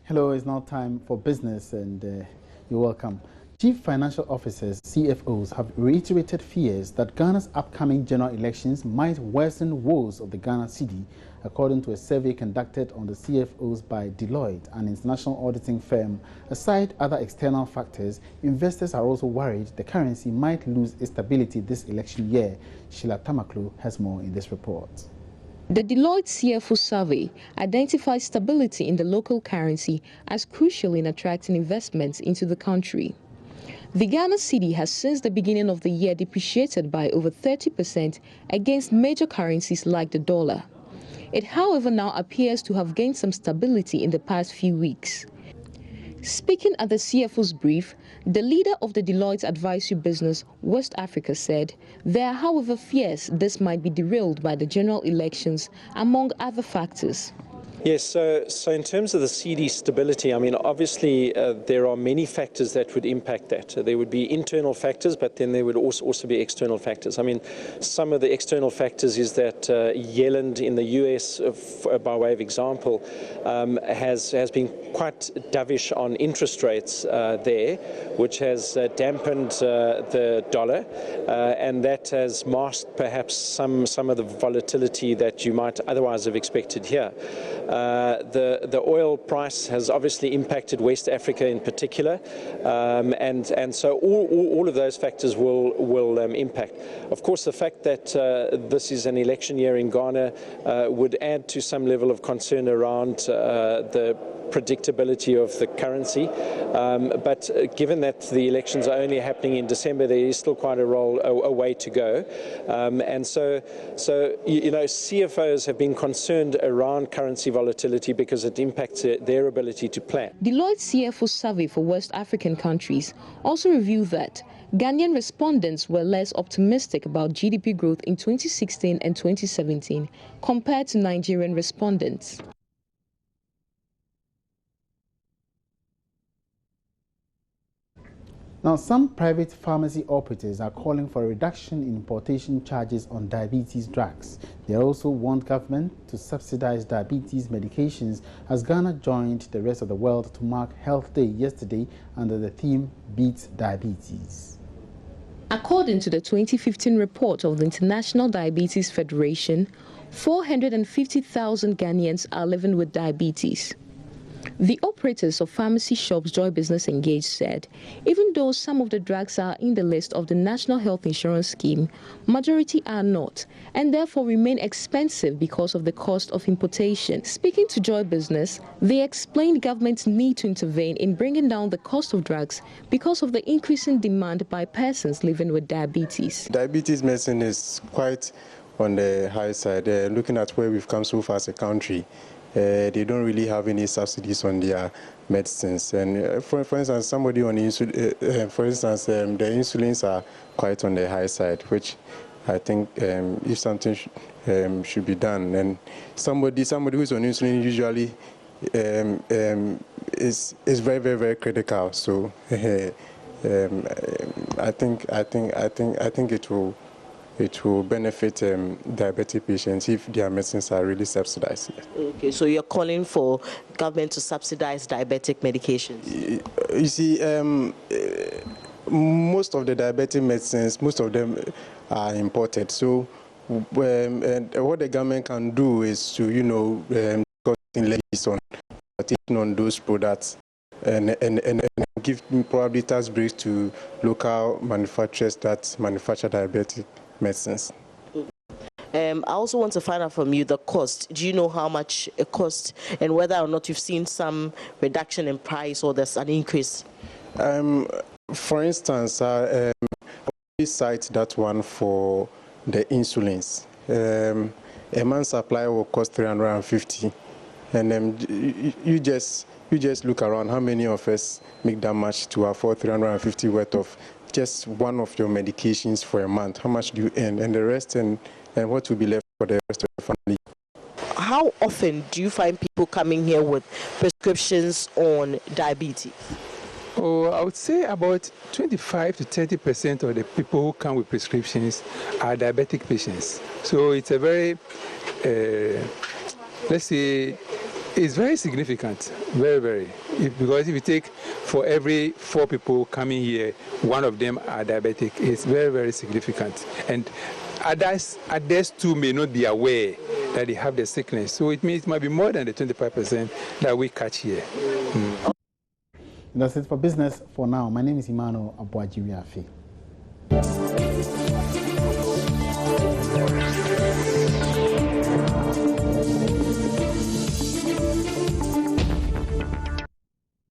Hello, it's now time for business, and you're welcome. Chief Financial Officers, CFOs, have reiterated fears that Ghana's upcoming general elections might worsen woes of the Ghana cedi, according to a survey conducted on the CFOs by Deloitte, an international auditing firm. Aside other external factors, investors are also worried the currency might lose its stability this election year. Sheila Tamaklo has more in this report. The Deloitte CFO survey identifies stability in the local currency as crucial in attracting investments into the country. The Ghana cedi has since the beginning of the year depreciated by over 30% against major currencies like the dollar. It, however, now appears to have gained some stability in the past few weeks. Speaking at the CFO's brief, the leader of the Deloitte advisory business, West Africa, said there are, however, fears this might be derailed by the general elections, among other factors. Yes, so in terms of the cedi stability, I mean, obviously there are many factors that would impact that. There would be internal factors, but then there would also be external factors. I mean, some of the external factors is that Yellen in the US, by way of example, has been quite dovish on interest rates there, which has dampened the dollar, and that has masked perhaps some of the volatility that you might otherwise have expected here. The oil price has obviously impacted West Africa in particular, and so all of those factors will impact. Of course, the fact that this is an election year in Ghana would add to some level of concern around the predictability of the currency, but given that the elections are only happening in December, there is still quite a way to go, and so you know, CFOs have been concerned around currency volatility because it impacts their ability to plan. Deloitte CFO survey for West African countries also revealed that Ghanaian respondents were less optimistic about GDP growth in 2016 and 2017 compared to Nigerian respondents. Now, some private pharmacy operators are calling for a reduction in importation charges on diabetes drugs. They also want government to subsidize diabetes medications, as Ghana joined the rest of the world to mark Health Day yesterday under the theme Beat Diabetes. According to the 2015 report of the International Diabetes Federation, 450,000 Ghanaians are living with diabetes. The operators of pharmacy shops Joy Business Engaged said, even though some of the drugs are in the list of the National Health Insurance Scheme, majority are not, and therefore remain expensive because of the cost of importation. Speaking to Joy Business, they explained government's need to intervene in bringing down the cost of drugs because of the increasing demand by persons living with diabetes. Diabetes medicine is quite on the high side. Looking at where we've come so far as a country, they don't really have any subsidies on their medicines. And for instance, somebody on insulin, the insulins are quite on the high side, which I think if something should be done. And somebody who's on insulin usually is very, very, very critical. So I think it will benefit diabetic patients if their medicines are really subsidized. Okay, so you're calling for government to subsidize diabetic medications? You see, most of the diabetic medicines, most of them are imported. So and what the government can do is to, you know, levies on those products and give probably tax breaks to local manufacturers that manufacture diabetic medicines. I also want to find out from you the cost. Do you know how much it costs and whether or not you've seen some reduction in price or there's an increase? For instance, we cite that one for the insulins. A month's supply will cost 350, and you just look around how many of us make that much to afford 350 worth of just one of your medications for a month. How much do you earn? And the rest, and what will be left for the rest of the family? How often do you find people coming here with prescriptions on diabetes? Oh, I would say about 25 to 30% of the people who come with prescriptions are diabetic patients. So it's a very, let's say, It's very significant, very, very. Because if you take for every 4 people coming here, 1 of them are diabetic, it's very, very significant. And others too may not be aware that they have the sickness. So it means it might be more than the 25% that we catch here. That's it for business for now. My name is Emmanuel Abuajiriafi.